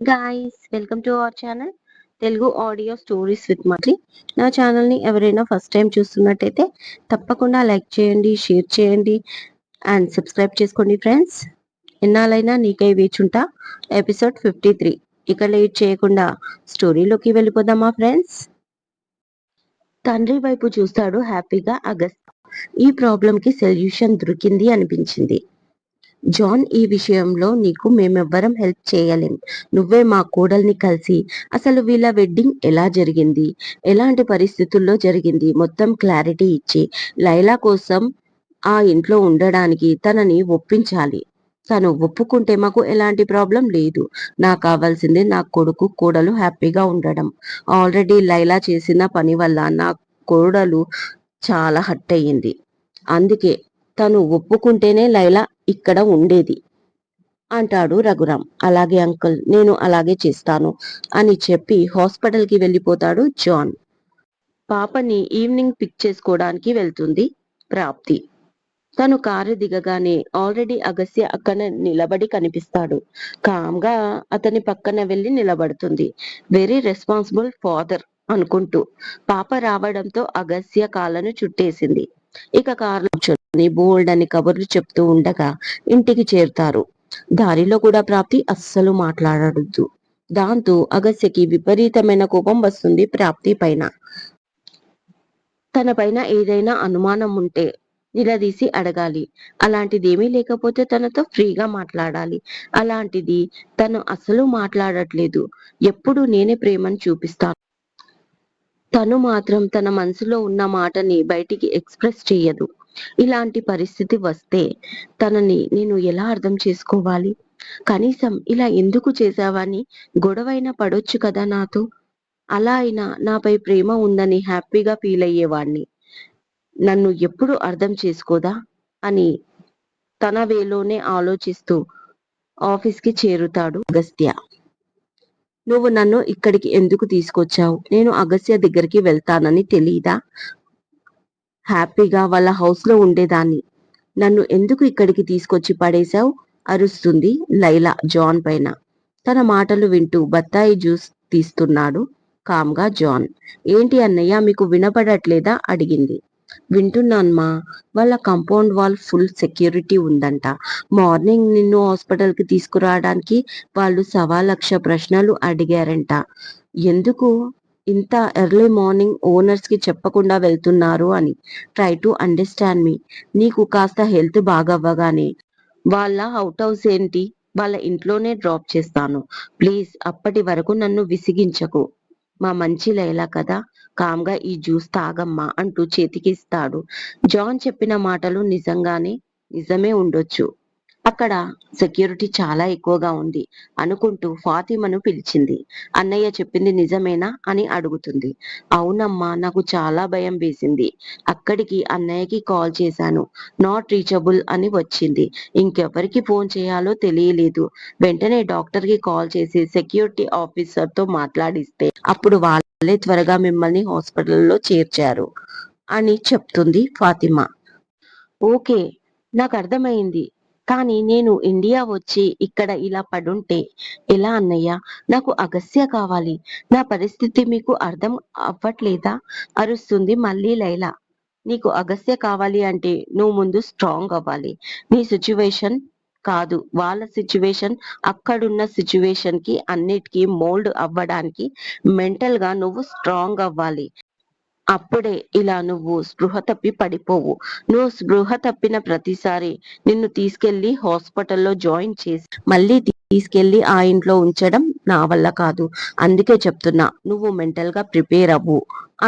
Guys, welcome to our channel Telugu audio stories with మంత్రి. నా ఛానల్ని ఎవరైనా ఫస్ట్ టైం చూస్తున్నట్టయితే తప్పకుండా లైక్ చేయండి, షేర్ చేయండి అండ్ సబ్స్క్రైబ్ చేసుకోండి ఫ్రెండ్స్. ఎన్నాళ్ళైనా నీకై వేచుంటా ఎపిసోడ్ 53. ఇక లేట్ చేయకుండా స్టోరీలోకి వెళ్ళిపోదామా ఫ్రెండ్స్. తండ్రి వైపు చూస్తాడు హ్యాపీగా అగస్ట్. ఈ ప్రాబ్లంకి సొల్యూషన్ దొరికింది అనిపించింది. జాన్, ఈ విషయంలో నీకు మేమెవ్వరం హెల్ప్ చేయలేం. నువ్వే మా కోడల్ని కలిసి అసలు వీళ్ళ వెడ్డింగ్ ఎలా జరిగింది, ఎలాంటి పరిస్థితుల్లో జరిగింది మొత్తం క్లారిటీ ఇచ్చి లైలా కోసం ఆ ఇంట్లో ఉండడానికి తనని ఒప్పించాలి. తను ఒప్పుకుంటే మాకు ఎలాంటి ప్రాబ్లం లేదు. నాకు కావాల్సింది నా కొడుకు కోడలు హ్యాపీగా ఉండడం. ఆల్రెడీ లైలా చేసిన పని వల్ల నా కోడలు చాలా హర్ట్ అయ్యింది. అందుకే తను ఒప్పుకుంటేనే లైలా ఇక్కడ ఉండేది అంటాడు రఘురాం. అలాగే అంకుల్, నేను అలాగే చేస్తాను అని చెప్పి హాస్పిటల్కి వెళ్ళిపోతాడు జాన్. పాపని ఈవినింగ్ పిక్ చేసుకోవడానికి వెళ్తుంది ప్రాప్తి. తను కారు దిగగానే ఆల్రెడీ అగస్య అక్కడ నిలబడి కనిపిస్తాడు. కామ్గా అతని పక్కన వెళ్ళి నిలబడుతుంది. వెరీ రెస్పాన్సిబుల్ ఫాదర్ అనుకుంటూ. పాప రావడంతో అగస్య కాళ్ళను చుట్టేసింది. ఇక కారులో కూర్చొని బోల్డ్ అని కబుర్లు చెప్తూ ఉండగా ఇంటికి చేరుతారు. దారిలో కూడా ప్రాప్తి అస్సలు మాట్లాడద్దు. దాంతో అగస్యకి విపరీతమైన కోపం వస్తుంది ప్రాప్తి పైన. తన పైన ఏదైనా అనుమానం ఉంటే నిలదీసి అడగాలి. అలాంటిదేమీ లేకపోతే తనతో ఫ్రీగా మాట్లాడాలి. అలాంటిది తను అసలు మాట్లాడట్లేదు. ఎప్పుడు నేనే ప్రేమను చూపిస్తాను. తను మాత్రం తన మనసులో ఉన్న మాటని బయటికి ఎక్స్ప్రెస్ చెయ్యదు. ఇలాంటి పరిస్థితి వస్తే తనని నేను ఎలా అర్థం చేసుకోవాలి? కనీసం ఇలా ఎందుకు చేశావని గొడవైనా పడొచ్చు కదా నాతో. అలా అయినా నాపై ప్రేమ ఉందని హ్యాపీగా ఫీల్ అయ్యేవాణ్ణి. నన్ను ఎప్పుడు అర్థం చేసుకోదా అని తన వేలోనే ఆలోచిస్తూ ఆఫీస్కి చేరుతాడు అగస్త్య. నువ్వు నన్ను ఇక్కడికి ఎందుకు తీసుకొచ్చావు? నేను అగస్త్య దగ్గరికి వెళ్తానని తెలీదా? హ్యాపీగా వాళ్ళ హౌస్ లో ఉండేదాన్ని. నన్ను ఎందుకు ఇక్కడికి తీసుకొచ్చి పడేశావు? అరుస్తుంది లైలా జాన్ పైన. తన మాటలు వింటూ బత్తాయి జ్యూస్ తీస్తున్నాడు కామ్గా జాన్. ఏంటి అన్నయ్య, మీకు వినపడట్లేదా అడిగింది. వింటున్నాన్మా. వాళ్ళ కాంపౌండ్ వాల్ ఫుల్ సెక్యూరిటీ ఉందంట. మార్నింగ్ నిన్ను హాస్పిటల్కి తీసుకురావడానికి వాళ్ళు 1,00,000 ప్రశ్నలు అడిగారంట. ఎందుకు ఇంత ఎర్లీ మార్నింగ్ ఓనర్స్ కి చెప్పకుండా వెళ్తున్నారు అని. ట్రై టు అండర్స్టాండ్ మీ. నీకు కాస్త హెల్త్ బాగవ్వగానే వాళ్ళ అవుట్ హౌస్ ఏంటి, వాళ్ళ ఇంట్లోనే డ్రాప్ చేస్తాను. ప్లీజ్ అప్పటి వరకు నన్ను విసిగించకు. మా మంచి లైలా కదా, కామ్గా ఈ జ్యూస్ తాగమ్మా అంటూ చేతికిస్తాడు. జాన్ చెప్పిన మాటలు నిజమే ఉండొచ్చు. అక్కడ సెక్యూరిటీ చాలా ఎక్కువగా ఉంది అనుకుంటూ ఫాతిమను పిలిచింది. అన్నయ్య చెప్పింది నిజమేనా అని అడుగుతుంది. అవునమ్మా, నాకు చాలా భయం వేసింది. అక్కడికి అన్నయ్యకి కాల్ చేశాను. నాట్ రీచబుల్ అని వచ్చింది. ఇంకెవరికి ఫోన్ చేయాలో తెలియలేదు. వెంటనే డాక్టర్ కి కాల్ చేసి సెక్యూరిటీ ఆఫీసర్ తో మాట్లాడిస్తే అప్పుడు వాళ్ళే త్వరగా మిమ్మల్ని హాస్పిటల్లో చేర్చారు అని చెప్తుంది ఫాతిమా. ఓకే, నాకు అర్థమైంది. కానీ నేను ఇండియా వచ్చి ఇక్కడ ఇలా పడుంటే ఎలా అన్నయ్య? నాకు అగస్య కావాలి. నా పరిస్థితి మీకు అర్థం అవ్వట్లేదా? అరుస్తుంది మళ్ళీ లైలా. నీకు అగస్య కావాలి అంటే నువ్వు ముందు స్ట్రాంగ్ అవ్వాలి. నీ సిచ్యువేషన్ కాదు, వాళ్ళ సిచ్యువేషన్, అక్కడున్న సిచ్యువేషన్ కి అన్నిటికీ మోల్డ్ అవ్వడానికి మెంటల్ గా నువ్వు స్ట్రాంగ్ అవ్వాలి. అప్పుడే ఇలా నువ్వు స్పృహ తప్పి పడిపోవు. నువ్వు స్పృహ తప్పిన ప్రతిసారి నిన్ను తీసుకెళ్లి హాస్పిటల్లో జాయిన్ చేసి మళ్ళీ తీసుకెళ్లి ఆ ఇంట్లో ఉంచడం నా వల్ల కాదు. అందుకే చెప్తున్నా, నువ్వు మెంటల్ గా ప్రిపేర్ అవ్వు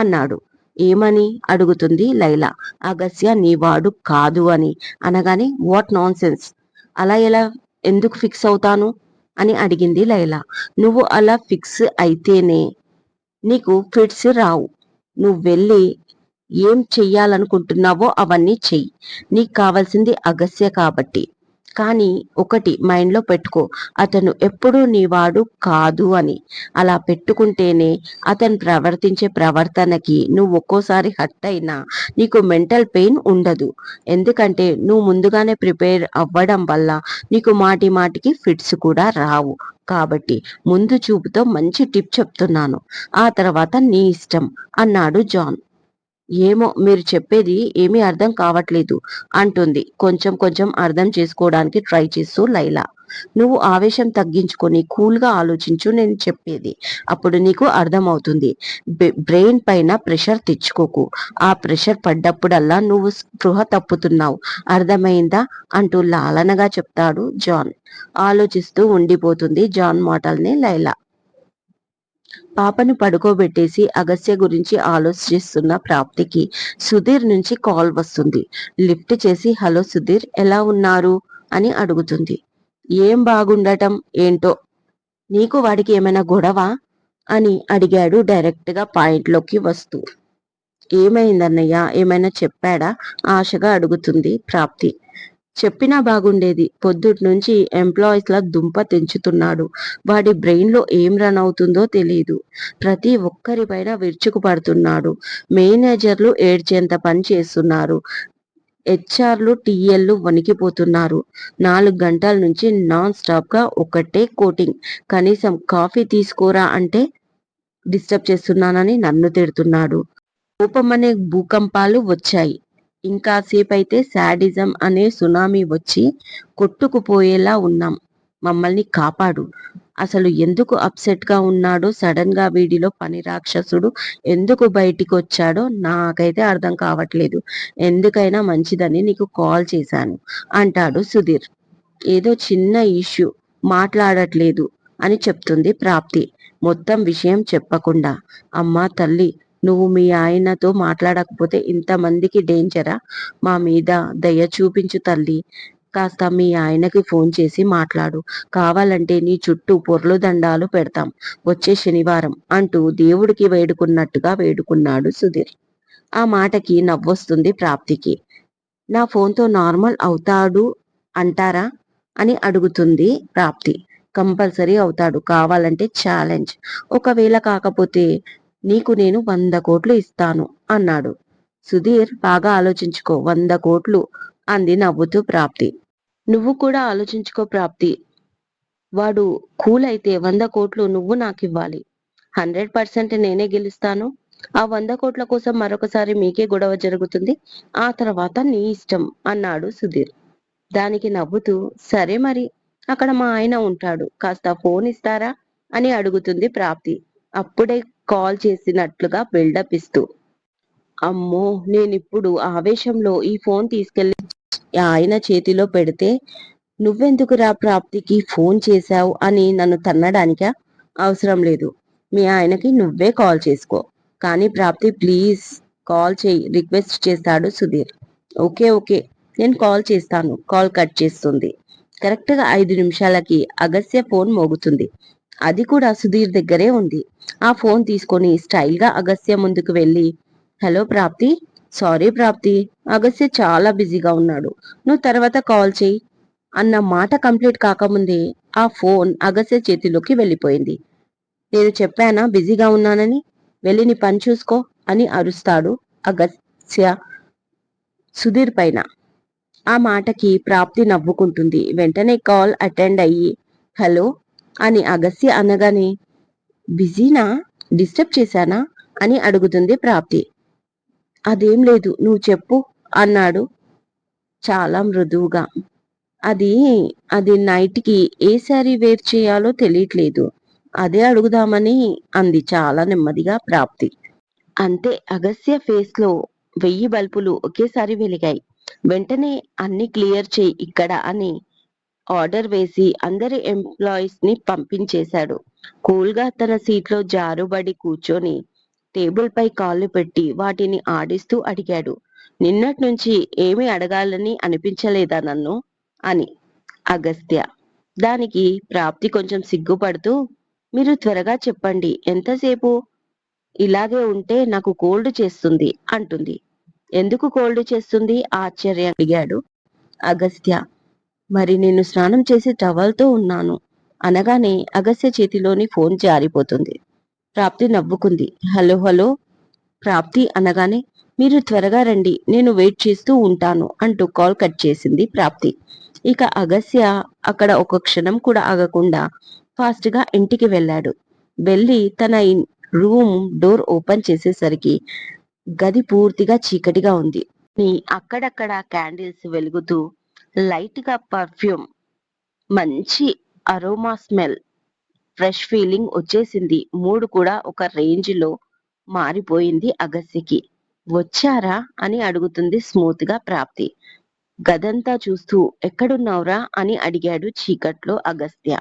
అన్నాడు. ఏమని అడుగుతుంది లైలా. అగస్య నీవాడు కాదు అని అనగానే వాట్ నాన్ సెన్స్, అలా ఎలా, ఎందుకు ఫిక్స్ అవుతాను అని అడిగింది లైలా. నువ్వు అలా ఫిక్స్ అయితేనే నీకు ఫిట్స్ రావు. నువ్వు వెళ్ళి ఏం చెయ్యాలనుకుంటున్నావో అవన్నీ చెయ్యి. నీకు కావాల్సింది అగస్య కాబట్టి. కానీ ఒకటి మైండ్లో పెట్టుకో, అతను ఎప్పుడూ నీవాడు కాదు అని. అలా పెట్టుకుంటేనే అతను ప్రవర్తించే ప్రవర్తనకి నువ్వు ఒక్కోసారి హర్ట్ అయినా నీకు మెంటల్ పెయిన్ ఉండదు. ఎందుకంటే నువ్వు ముందుగానే ప్రిపేర్ అవ్వడం వల్ల నీకు మాటి మాటికి ఫిట్స్ కూడా రావు. కాబట్టి ముందు చూపుతో మంచి టిప్ చెప్తున్నాను, ఆ తర్వాత నీ ఇష్టం అన్నాడు జాన్. ఏమో మీరు చెప్పేది ఏమీ అర్థం కావట్లేదు అంటుంది కొంచెం కొంచెం అర్థం చేసుకోవడానికి ట్రై చేస్తూ లైలా. నువ్వు ఆవేశం తగ్గించుకొని కూల్గా ఆలోచించు, నేను చెప్పేది అప్పుడు నీకు అర్థమవుతుంది. బ్రెయిన్ పైన ప్రెషర్ తెచ్చుకోకు. ఆ ప్రెషర్ పడ్డప్పుడల్లా నువ్వు స్పృహ తప్పుతున్నావు, అర్థమైందా అంటూ లాలనగా చెప్తాడు జాన్. ఆలోచిస్తూ ఉండిపోతుంది జాన్ మాటల్ని లైలా. పాపను పడుకోబెట్టేసి అగస్త్య గురించి ఆలోచిస్తున్న ప్రాప్తికి సుధీర్ నుంచి కాల్ వస్తుంది. లిఫ్ట్ చేసి హలో సుధీర్, ఎలా ఉన్నారు అని అడుగుతుంది. ఏం బాగుండటం ఏంటో, నీకు వాడికి ఏమైనా గొడవ అని అడిగాడు డైరెక్ట్ గా పాయింట్లోకి వస్తూ. ఏమైందన్నయ్య, ఏమైనా చెప్పాడా ఆశగా అడుగుతుంది ప్రాప్తి. చెప్పినా బాగుండేది, పొద్దుటి నుంచి ఎంప్లాయీస్ లా దుంప తెంచుతున్నాడు. వాడి బ్రెయిన్ లో ఏం రన్ అవుతుందో తెలియదు. ప్రతి ఒక్కరిపైన విరుచుకు పడుతున్నాడు. మేనేజర్లు ఏడ్చేంత పని చేస్తున్నారు. హెచ్ఆర్లు టీఎల్లు వణికిపోతున్నారు. 4 గంటల నుంచి నాన్ స్టాప్ గా ఒకటే కోటింగ్. కనీసం కాఫీ తీసుకోరా అంటే డిస్టర్బ్ చేస్తున్నానని నన్ను తిడుతున్నాడు. కోపం అనే భూకంపాలు వచ్చాయి. ఇంకాసేపైతే శాడిజం అనే సునామీ వచ్చి కొట్టుకుపోయేలా ఉన్నాం. మమ్మల్ని కాపాడు. అసలు ఎందుకు అప్సెట్ గా ఉన్నాడో, సడన్ గా వీడిలో పని రాక్షసుడు ఎందుకు బయటికి వచ్చాడో నాకైతే అర్థం కావట్లేదు. ఎందుకైనా మంచిదని నీకు కాల్ చేశాను అంటాడు సుధీర్. ఏదో చిన్న ఇష్యూ, మాట్లాడట్లేదు అని చెప్తుంది ప్రాప్తి మొత్తం విషయం చెప్పకుండా. అమ్మా తల్లి, నువ్వు మీ ఆయనతో మాట్లాడకపోతే ఇంతమందికి డేంజరా? మా మీద దయ చూపించు తల్లి. కాస్త మీ ఆయనకి ఫోన్ చేసి మాట్లాడు. కావాలంటే నీ చుట్టూ పొర్లు దండాలు పెడతాం వచ్చే శనివారం అంటూ దేవుడికి వేడుకున్నట్టుగా వేడుకున్నాడు సుధీర్. ఆ మాటకి నవ్వొస్తుంది ప్రాప్తికి. నా ఫోన్తో నార్మల్ అవుతాడు అంటారా అని అడుగుతుంది ప్రాప్తి. కంపల్సరీ అవుతాడు, కావాలంటే ఛాలెంజ్. ఒకవేళ కాకపోతే నీకు నేను 100 కోట్లు ఇస్తాను అన్నాడు. సుధీర్, బాగా ఆలోచించుకో, 100 కోట్లు అంది నవ్వుతూ ప్రాప్తి. నువ్వు కూడా ఆలోచించుకో ప్రాప్తి, వాడు కూల్ అయితే 100 కోట్లు నువ్వు నాకివ్వాలి. 100% నేనే గెలుస్తాను. ఆ 100 కోట్ల కోసం మరొకసారి మీకే గొడవ జరుగుతుంది. ఆ తర్వాత నీ ఇష్టం అన్నాడు సుధీర్. దానికి నవ్వుతూ, సరే మరి, అక్కడ మా ఆయన ఉంటాడు, కాస్త ఫోన్ ఇస్తారా అని అడుగుతుంది ప్రాప్తి అప్పుడే కాల్ చేసినట్లుగా బిల్డప్ ఇస్తూ. అమ్మో, నేనిప్పుడు ఆవేశంలో ఈ ఫోన్ తీసుకెళ్లి ఆయన చేతిలో పెడితే నువ్వెందుకురా ప్రాప్తికి ఫోన్ చేశావు అని నన్ను తన్నడానికా? అవసరం లేదు, మీ ఆయనకి నువ్వే కాల్ చేసుకో. కానీ ప్రాప్తి ప్లీజ్ కాల్ చేయి రిక్వెస్ట్ చేస్తాడు సుధీర్. ఓకే ఓకే, నేను కాల్ చేస్తాను. కాల్ కట్ చేస్తుంది. కరెక్ట్ గా 5 నిమిషాలకి అగస్త్య ఫోన్ మోగుతుంది. అది కూడా సుధీర్ దగ్గరే ఉంది. ఆ ఫోన్ తీసుకొని స్టైల్ గా అగస్త్య ముందుకు వెళ్ళి, హలో ప్రాప్తి, సారీ ప్రాప్తి, అగస్త్య చాలా బిజీగా ఉన్నాడు, నువ్వు తర్వాత కాల్ చేయి అన్న మాట కంప్లీట్ కాకముందే ఆ ఫోన్ అగస్త్య చేతిలోకి వెళ్ళిపోయింది. నేను చెప్పానా బిజీగా ఉన్నానని, వెళ్ళి నీ పని చూసుకో అని అరుస్తాడు అగస్త్య సుధీర్ పైన. ఆ మాటకి ప్రాప్తి నవ్వుకుంటుంది. వెంటనే కాల్ అటెండ్ అయ్యి హలో అని అగస్త్య అనగానే, బిజీనా, డిస్టర్బ్ చేశానా అని అడుగుతుంది ప్రాప్తి. అదేం లేదు, నువ్వు చెప్పు అన్నాడు చాలా మృదువుగా. అది అది నైట్కి ఏ శారీ వేర్ చేయాలో తెలియట్లేదు, అదే అడుగుదామని అంది చాలా నెమ్మదిగా ప్రాప్తి. అంతే, అగస్త్య ఫేస్ లో 1000 బల్బులు ఒకేసారి వెలిగాయి. వెంటనే అన్ని క్లియర్ చేయి ఇక్కడ అని ఆర్డర్ వేసి అందరి ఎంప్లాయీస్ ని పంపించేశాడు. కూల్ గా తన సీట్లో జారుబడి కూర్చొని టేబుల్ పై కాళ్ళు పెట్టి వాటిని ఆడిస్తూ అడిగాడు, నిన్నటి నుంచి ఏమి అడగాలని అనిపించలేదా నన్ను అని అగస్త్య. దానికి ప్రాప్తి కొంచెం సిగ్గుపడుతూ, మీరు త్వరగా చెప్పండి, ఎంతసేపు ఇలాగే ఉంటే నాకు కోల్డ్ చేస్తుంది అంటుంది. ఎందుకు కోల్డ్ చేస్తుంది ఆశ్చర్యం అడిగాడు అగస్త్య. మరి నేను స్నానం చేసి టవల్తో ఉన్నాను అనగానే అగస్త్య చేతిలోని ఫోన్ జారిపోతుంది. ప్రాప్తి నవ్వుకుంది. హలో హలో ప్రాప్తి అనగానే మీరు త్వరగా రండి, నేను వెయిట్ చేస్తూ ఉంటాను అంటూ కాల్ కట్ చేసింది ప్రాప్తి. ఇక అగస్య అక్కడ ఒక క్షణం కూడా ఆగకుండా ఫాస్ట్ గా ఇంటికి వెళ్ళాడు. వెళ్ళి తన రూమ్ డోర్ ఓపెన్ చేసేసరికి గది పూర్తిగా చీకటిగా ఉంది. అక్కడక్కడ క్యాండిల్స్ వెలుగుతూ లైట్ గా పర్ఫ్యూమ్, మంచి అరోమా స్మెల్, ఫ్రెష్ ఫీలింగ్ వచ్చేసింది. మూడ్ కూడా ఒక రేంజ్ లో మారిపోయింది అగస్యకి. వచ్చారా అని అడుగుతుంది స్మూత్ గా ప్రాప్తి. గదంతా చూస్తూ ఎక్కడున్నావురా అని అడిగాడు చీకట్లో అగస్త్య.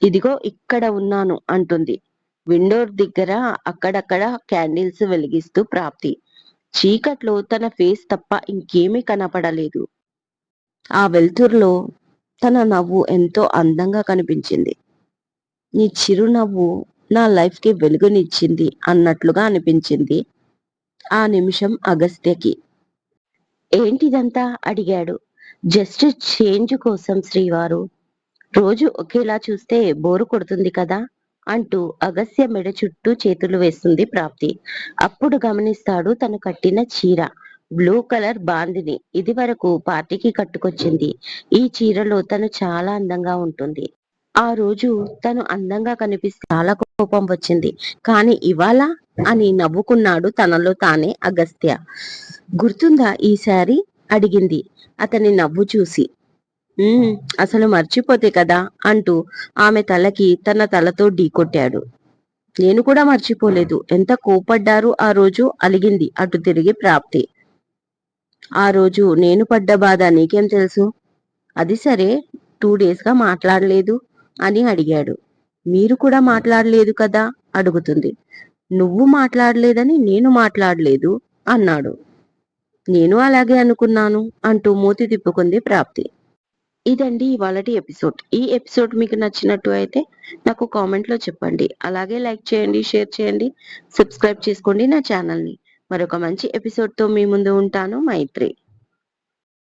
ఇదిగో ఇక్కడ ఉన్నాను అంటుంది విండో దగ్గర అక్కడక్కడ క్యాండిల్స్ వెలిగిస్తూ ప్రాప్తి. చీకట్లో తన ఫేస్ తప్ప ఇంకేమీ కనపడలేదు. ఆ వెలుతురులో తన నవ్వు ఎంతో అందంగా కనిపించింది. నీ చిరునవ్వు నా లైఫ్ కి వెలుగునిచ్చింది అన్నట్లుగా అనిపించింది ఆ నిమిషం అగస్త్యకి. ఏంటిదంతా అడిగాడు. జస్ట్ చేంజ్ కోసం శ్రీవారు, రోజు ఒకేలా చూస్తే బోరు కొడుతుంది కదా అంటూ అగస్య మెడ చుట్టూ చేతులు వేస్తుంది ప్రాప్తి. అప్పుడు గమనిస్తాడు తను కట్టిన చీర బ్లూ కలర్ బాందిని. ఇది వరకు పార్టీకి కట్టుకొచ్చింది. ఈ చీరలో తను చాలా అందంగా ఉంటుంది. ఆ రోజు తను అందంగా కనిపిస్తే చాలా కోపం వచ్చింది. కానీ ఇవాళ అని నవ్వుకున్నాడు తనలో తానే అగస్త్య. గుర్తుందా ఈ శారీ అడిగింది అతని నవ్వు చూసి. అసలు మర్చిపోతే కదా అంటూ ఆమె తలకి తన తలతో ఢీకొట్టాడు. నేను కూడా మర్చిపోలేదు. ఎంత కోపడ్డారు ఆ రోజు అలిగింది అటు తిరిగి ప్రాప్తి. ఆ రోజు నేను పడ్డ బాధ నీకేం తెలుసు? అది సరే, 2 days గా మాట్లాడలేదు అని అడిగాడు. మీరు కూడా మాట్లాడలేదు కదా అడుగుతుంది. నువ్వు మాట్లాడలేదని నేను మాట్లాడలేదు అన్నాడు. నేను అలాగే అనుకున్నాను అంటూ మూతి తిప్పుకుంది ప్రాప్తి. ఇదండి ఇవాళటి ఎపిసోడ్. ఈ ఎపిసోడ్ మీకు నచ్చినట్టు అయితే నాకు కామెంట్ లో చెప్పండి. అలాగే లైక్ చేయండి, షేర్ చేయండి, సబ్స్క్రైబ్ చేసుకోండి నా ఛానల్ ని. మరొక మంచి ఎపిసోడ్ తో మీ ముందు ఉంటాను. మైత్రి.